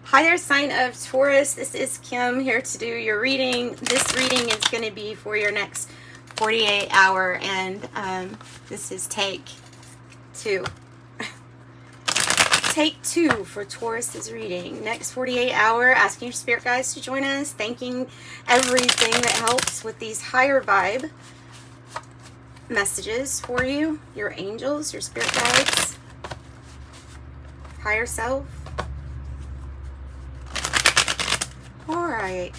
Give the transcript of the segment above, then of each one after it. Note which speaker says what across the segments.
Speaker 1: Hi there, sign of Taurus. This is Kim here to do your reading. This reading is going to be for your next 48 hour, and this is take 2. Take 2 for Taurus's reading. Next 48 hour, asking your spirit guides to join us, thanking everything that helps with these higher vibe messages for you, your angels, your spirit guides, higher self. All right.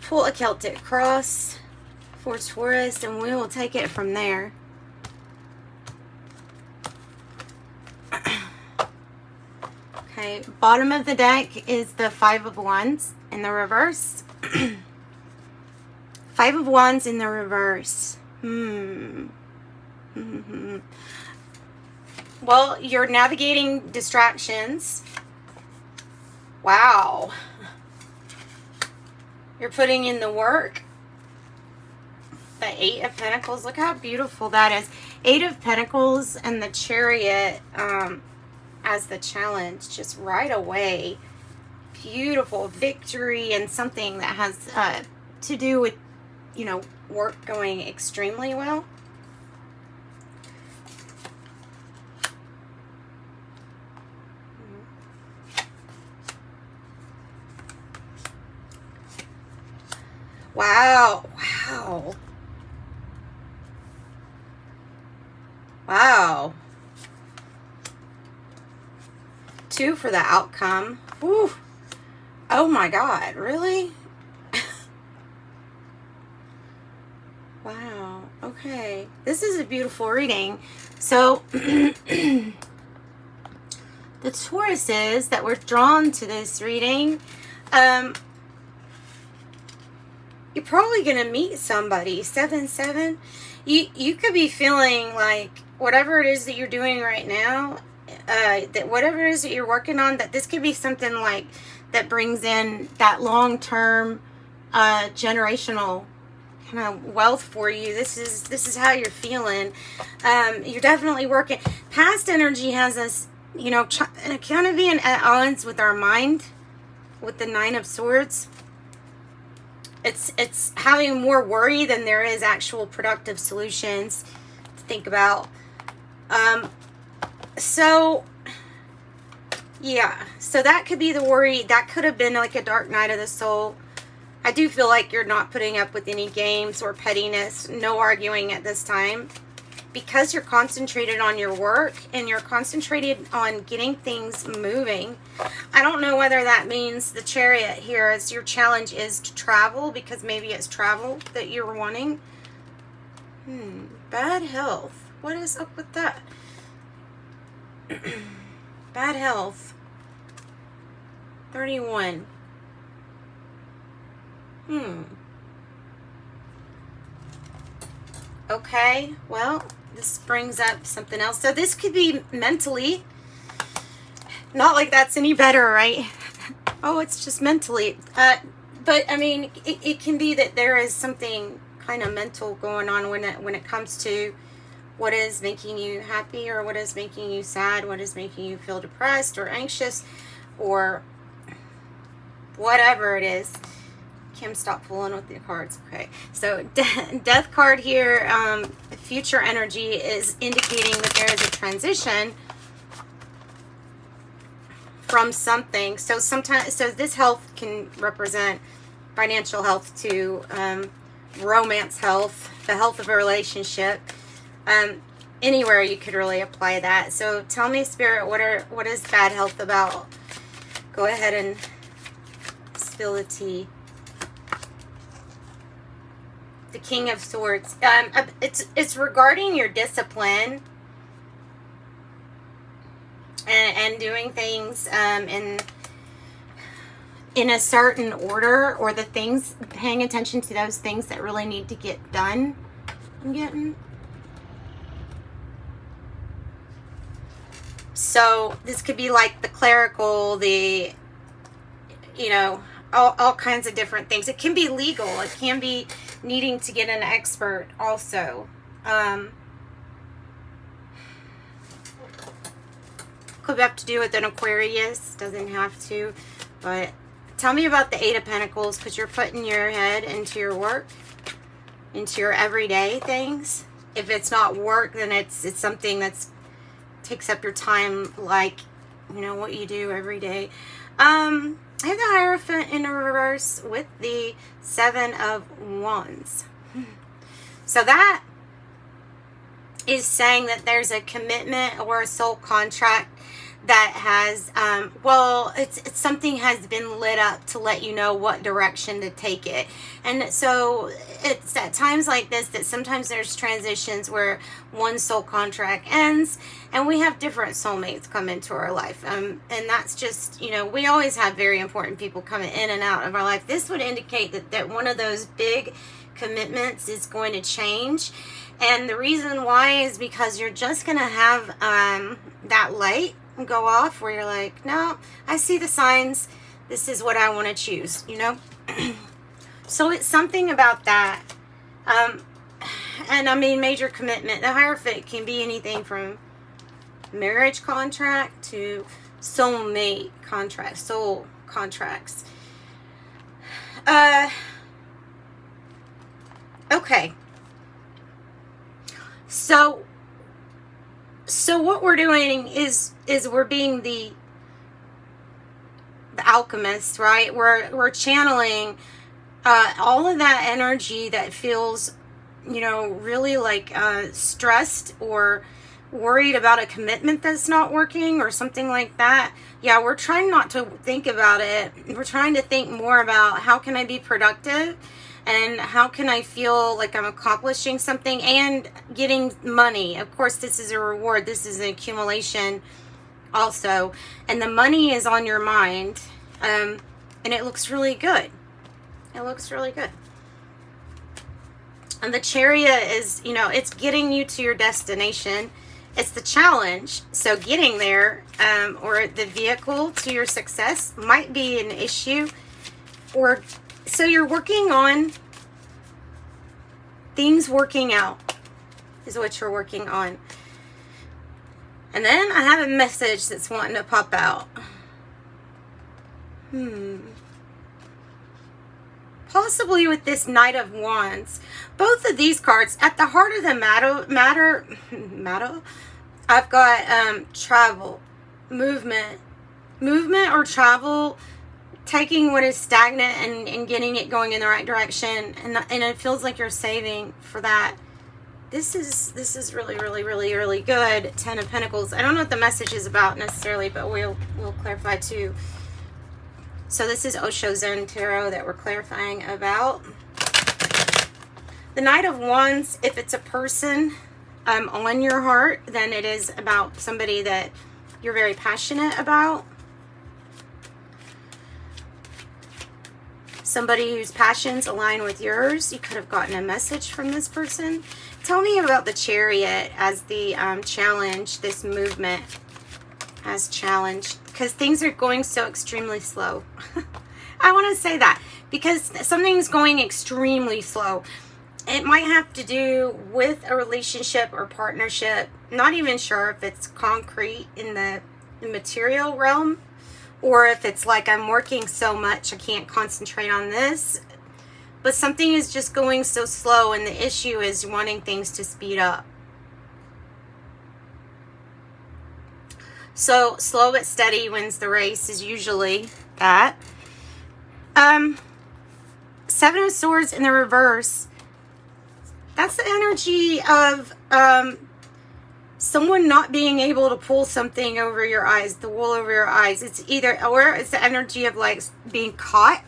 Speaker 1: Pull a Celtic cross for Taurus, and we will take it from there. Okay, bottom of the deck is the 5 of Wands in the reverse. 5 of Wands in the reverse. Well, you're navigating distractions. Wow. You're putting in the work. The 8 of Pentacles. Look how beautiful that is. 8 of Pentacles and the Chariot as the challenge. Just right away. Beautiful victory and something that has to do with, you know, work going extremely well. Wow, wow. Wow. 2 for the outcome. Whew. Oh my God, really? Wow, okay. This is a beautiful reading. So, the Tauruses that were drawn to this reading, you're probably going to meet somebody. 7-7. You could be feeling like whatever it is that you're doing right now, that whatever it is that you're working on, that this could be something like that brings in that long-term generational kind of wealth for you. This is how you're feeling. You're definitely working. Past energy has us, you know, kind of being at odds with our mind with the 9 of Swords. It's having more worry than there is actual productive solutions to think about. So yeah, so that could be the worry. That could have been like a dark night of the soul. I do feel like you're not putting up with any games or pettiness, no arguing at this time, because you're concentrated on your work and you're concentrated on getting things moving. I don't know whether that means the Chariot here is your challenge is to travel, because maybe it's travel that you're wanting. Bad health. What is up with that? Bad health. 31. Okay, well, this brings up something else. So this could be mentally. Not like that's any better, right? Oh, it's just mentally. But I mean, it can be that there is something kind of mental going on when it comes to what is making you happy or what is making you sad, what is making you feel depressed or anxious or whatever it is. Kim, stop fooling with the cards. Okay, so death card here, future energy is indicating that there is a transition from something. So sometimes, so this health can represent financial health to romance health, the health of a relationship. Anywhere you could really apply that. So tell me, Spirit, what is bad health about? Go ahead and spill the tea. The King of Swords. It's regarding your discipline and doing things in a certain order, or the things, paying attention to those things that really need to get done. I'm getting. So this could be like the clerical, the, you know, all kinds of different things. It can be legal. It can be needing to get an expert also. could have to do with an Aquarius. Doesn't have to. But tell me about the Eight of Pentacles, because you're putting your head into your work, into your everyday things. If it's not work, then it's something that's takes up your time, like, you know, what you do every day. I have the Hierophant in reverse with the Seven of Wands. So that is saying that there's a commitment or a soul contract that has, well, it's something has been lit up to let you know what direction to take it. And so it's at times like this that sometimes there's transitions where one soul contract ends and we have different soulmates come into our life. And that's just, you know, we always have very important people coming in and out of our life. This would indicate that one of those big commitments is going to change. And the reason why is because you're just going to have that light go off where you're like, no, I see the signs. This is what I want to choose, you know? So it's something about that. And I mean, major commitment. The Hierophant can be anything from marriage contract to soulmate contract, soul contracts. Okay. So what we're doing is we're being the alchemist, right? We're channeling all of that energy that feels, you know, really like stressed or worried about a commitment that's not working or something like that. Yeah, we're trying not to think about it. We're trying to think more about how can I be productive and how can I feel like I'm accomplishing something and getting money. Of course, this is a reward. This is an accumulation also. And the money is on your mind. And it looks really good. It looks really good. And the Chariot is, you know, it's getting you to your destination. It's the challenge. So getting there, or the vehicle to your success might be an issue. Or so you're working on things working out is what you're working on. And then I have a message that's wanting to pop out. Possibly with this Knight of Wands. Both of these cards, at the heart of the matter, I've got travel, movement or travel, taking what is stagnant and getting it going in the right direction, and it feels like you're saving for that. This is really, really, really, really good. Ten of Pentacles. I don't know what the message is about necessarily, but we'll clarify too. So this is Osho Zen Tarot that we're clarifying about. The Knight of Wands, if it's a person on your heart, then it is about somebody that you're very passionate about. Somebody whose passions align with yours. You could have gotten a message from this person. Tell me about the Chariot as the challenge, this movement as challenge, because things are going so extremely slow. I want to say that because something's going extremely slow. It might have to do with a relationship or partnership. Not even sure if it's concrete in the material realm, or if it's like I'm working so much I can't concentrate on this. But something is just going so slow, and the issue is wanting things to speed up. So slow but steady wins the race is usually that. Seven of Swords in the reverse. That's the energy of someone not being able to pull something over your eyes, the wool over your eyes. It's either, or it's the energy of like being caught.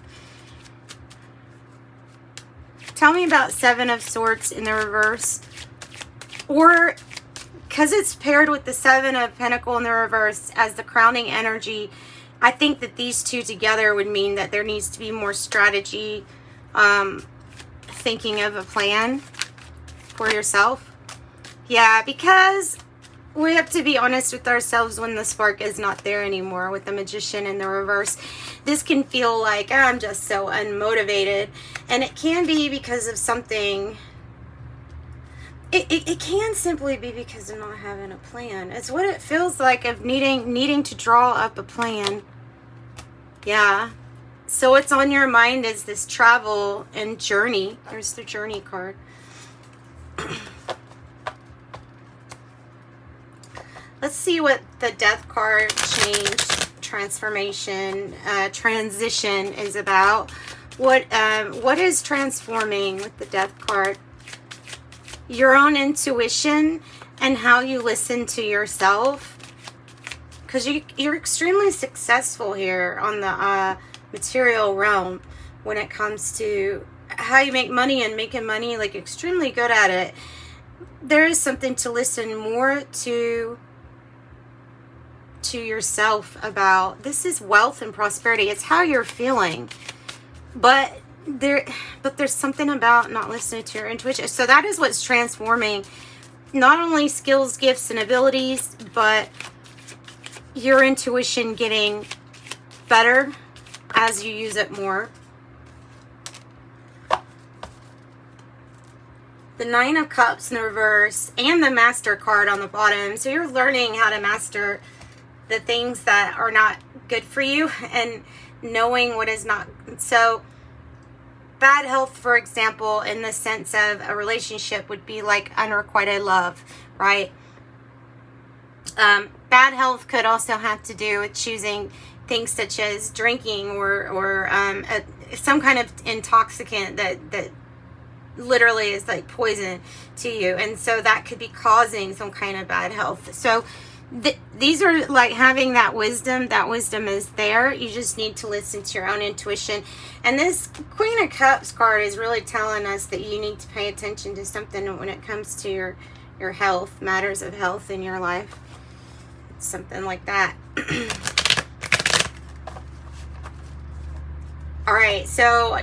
Speaker 1: Tell me about Seven of Swords in the reverse. Or, because it's paired with the Seven of Pentacles in the reverse as the crowning energy, I think that these two together would mean that there needs to be more strategy, thinking of a plan for yourself. Yeah, because we have to be honest with ourselves when the spark is not there anymore with the Magician in the reverse. This can feel like I'm just so unmotivated, and it can be because of something. It can simply be because of not having a plan. It's what it feels like of needing to draw up a plan. Yeah. So what's on your mind is this travel and journey. There's the journey card. Let's see what the death card, change, transformation, transition is about. What is transforming with the death card? Your own intuition and how you listen to yourself. Because you're extremely successful here on the material realm when it comes to how you make money and making money, like extremely good at it. There is something to listen more to yourself about. This is wealth and prosperity. It's how you're feeling. But there's something about not listening to your intuition. So that is what's transforming not only skills, gifts, and abilities, but your intuition getting better as you use it more. The Nine of Cups in the reverse and the Master card on the bottom. So you're learning how to master the things that are not good for you and knowing what is not. So bad health, for example, in the sense of a relationship would be like unrequited love, right? Bad health could also have to do with choosing things such as drinking or some kind of intoxicant that literally is like poison to you. And so that could be causing some kind of bad health. So these are like having that wisdom. That wisdom is there. You just need to listen to your own intuition. And this Queen of Cups card is really telling us that you need to pay attention to something when it comes to your health, matters of health in your life. Something like that. All right, so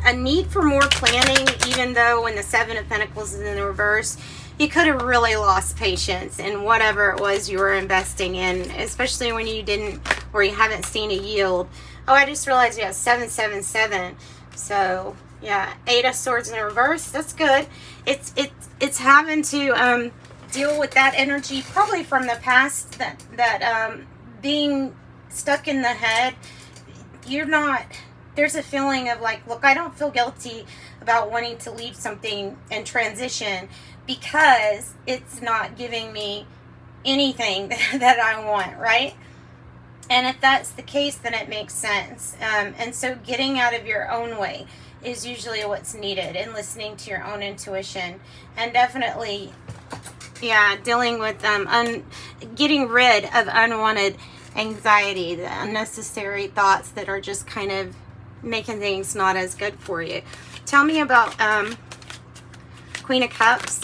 Speaker 1: a need for more planning, even though when the Seven of Pentacles is in the reverse, you could have really lost patience in whatever it was you were investing in, especially when you didn't, or you haven't seen a yield. Oh, I just realized you have 777. So yeah, Eight of Swords in the reverse. That's good. It's having to deal with that energy, probably from the past, that being stuck in the head. You're not. There's a feeling of like, look, I don't feel guilty about wanting to leave something and transition because it's not giving me anything that I want, right? And if that's the case, then it makes sense. And so getting out of your own way is usually what's needed, and listening to your own intuition. And definitely, yeah, dealing with getting rid of unwanted anxiety, the unnecessary thoughts that are just kind of making things not as good for you. Tell me about Queen of Cups.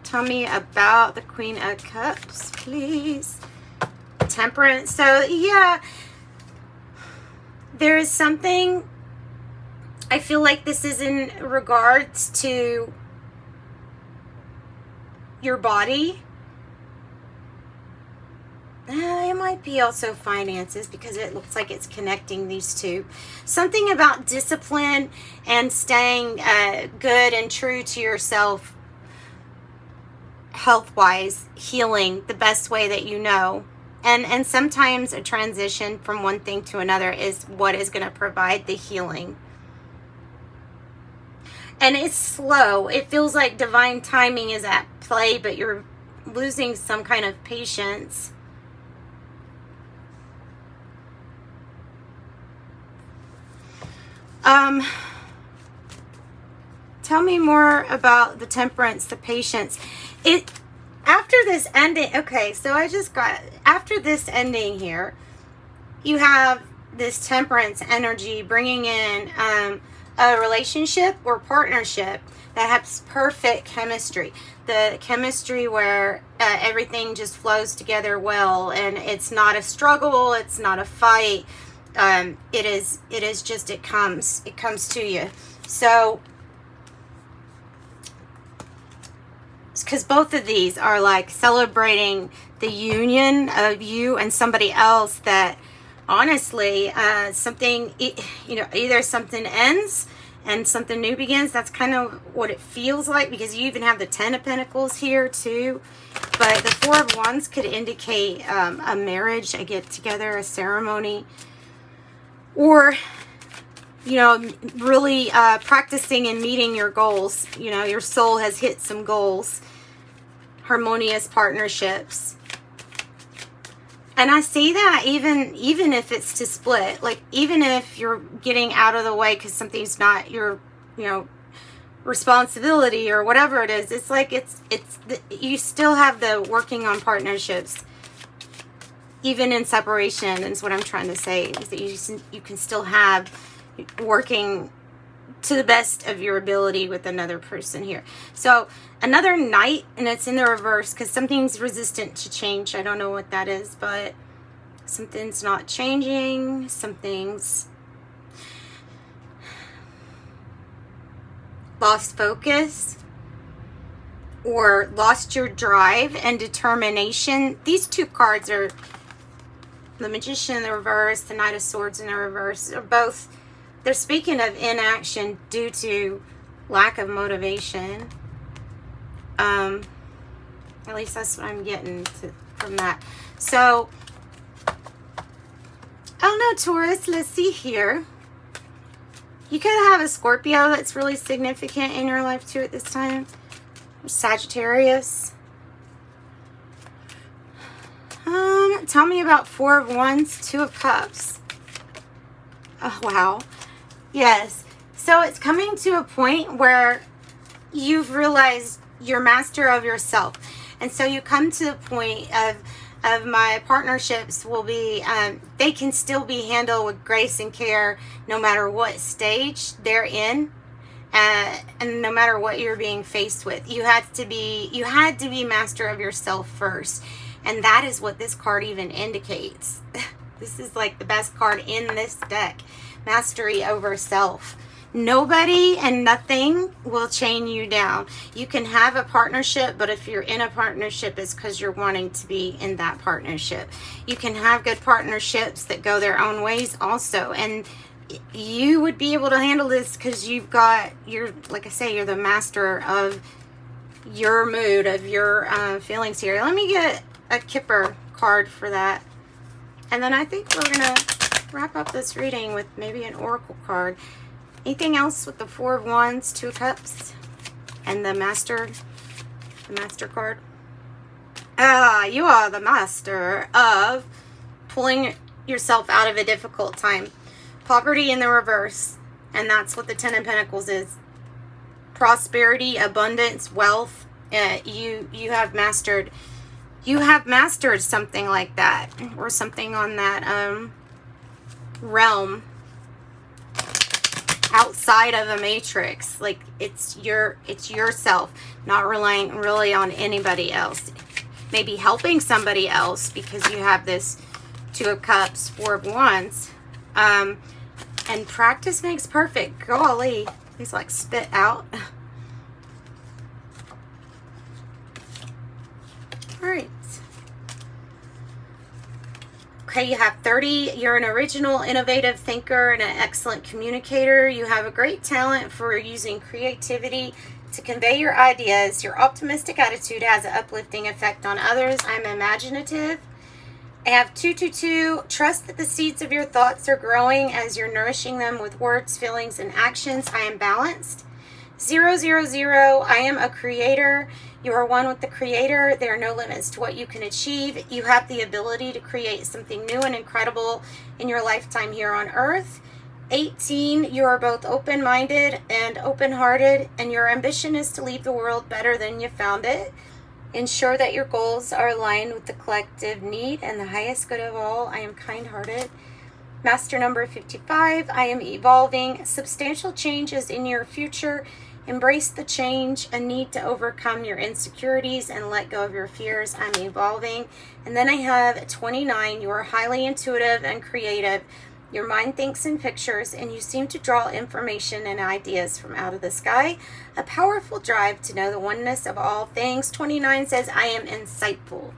Speaker 1: Tell me about the Queen of Cups, please. Temperance. So yeah, there is something, I feel like this is in regards to your body. It might be also finances, because it looks like it's connecting these two. Something about discipline and staying good and true to yourself, health-wise, healing the best way that you know. And sometimes a transition from one thing to another is what is going to provide the healing. And it's slow. It feels like divine timing is at play, but you're losing some kind of patience. Tell me more about the temperance, the patience. After this ending, okay, so I just got, after this ending here, you have this temperance energy bringing in a relationship or partnership that has perfect chemistry. The chemistry where everything just flows together well, and it's not a struggle, it's not a fight. It is just, it comes to you. So, because both of these are like celebrating the union of you and somebody else, that honestly, something, either something ends and something new begins. That's kind of what it feels like, because you even have the 10 of Pentacles here too. But the 4 of Wands could indicate a marriage, a get-together, a ceremony, or, you know, really practicing and meeting your goals. You know, your soul has hit some goals. Harmonious partnerships. And I see that even if it's to split, like even if you're getting out of the way because something's not your, you know, responsibility or whatever it is, it's like you still have the working on partnerships, even in separation. Is what I'm trying to say, is that you can still have working to the best of your ability with another person here. So another Knight, and it's in the reverse because something's resistant to change. I don't know what that is, but something's not changing. Something's lost focus or lost your drive and determination. These two cards are the Magician in the reverse, the Knight of Swords in the reverse. Are both, they're speaking of inaction due to lack of motivation. At least that's what I'm getting from that. So, I don't know, Taurus. Let's see here. You could have a Scorpio that's really significant in your life too at this time. Sagittarius. Tell me about 4 of Wands, 2 of Cups. Oh, wow. Yes. So it's coming to a point where you've realized you're master of yourself. And so you come to the point of my partnerships will be, they can still be handled with grace and care no matter what stage they're in. And no matter what you're being faced with, you had to be master of yourself first. And that is what this card even indicates. This is like the best card in this deck. Mastery over self. Nobody and nothing will chain you down. You can have a partnership, but if you're in a partnership, it's because you're wanting to be in that partnership. You can have good partnerships that go their own ways also. And you would be able to handle this because you're, like I say, you're the master of your mood, of your feelings here. Let me get a Kipper card for that. And then I think we're going to wrap up this reading with maybe an Oracle card. Anything else with the 4 of Wands, 2 of Cups, and the Master card? You are the master of pulling yourself out of a difficult time. Poverty in the reverse, and that's what the 10 of Pentacles is. Prosperity, abundance, wealth. You have mastered something like that, or something on that realm outside of a matrix. Like it's yourself, not relying really on anybody else. Maybe helping somebody else because you have this 2 of Cups, 4 of Wands. And practice makes perfect. Golly, he's like spit out. All right. Okay, you have 30. You're an original, innovative thinker and an excellent communicator. You have a great talent for using creativity to convey your ideas. Your optimistic attitude has an uplifting effect on others. I'm imaginative. I have 222. Trust that the seeds of your thoughts are growing as you're nourishing them with words, feelings, and actions. I am balanced. 000. I am a creator. You are one with the Creator. There are no limits to what you can achieve. You have the ability to create something new and incredible in your lifetime here on Earth. 18. You are both open-minded and open-hearted, and your ambition is to leave the world better than you found it. Ensure that your goals are aligned with the collective need and the highest good of all. I am kind-hearted. Master number 55. I am evolving. Substantial changes in your future. Embrace the change. A need to overcome your insecurities and let go of your fears. I'm evolving. And then I have 29. You are highly intuitive and creative. Your mind thinks in pictures, and you seem to draw information and ideas from out of the sky. A powerful drive to know the oneness of all things. 29 says, I am insightful.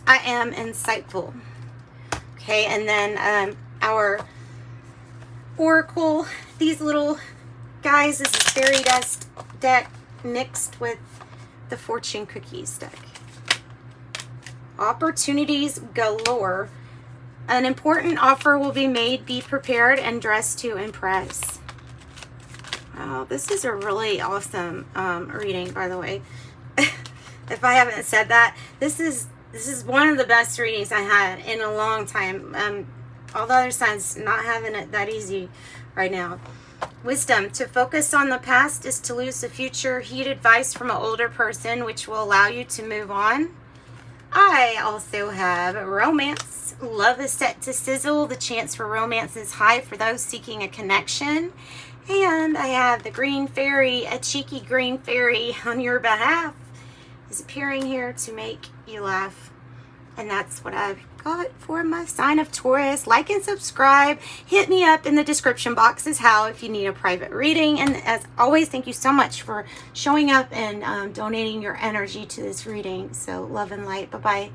Speaker 1: I am insightful. Okay, and then our oracle, these little guys, this is fairy dust deck mixed with the fortune cookies deck. Opportunities galore. An important offer will be made. Be prepared and dressed to impress. Wow, this is a really awesome reading, by the way. If I haven't said that, this is one of the best readings I had in a long time. All the other signs not having it that easy right now. Wisdom. To focus on the past is to lose the future. Heed advice from an older person, which will allow you to move on. I also have romance. Love is set to sizzle. The chance for romance is high for those seeking a connection. And I have the green fairy, a cheeky green fairy on your behalf is appearing here to make you laugh. And that's what I've got for my sign of Taurus. Like and subscribe. Hit me up in the description box as how if you need a private reading. And as always, thank you so much for showing up and donating your energy to this reading. So love and light. Bye-bye.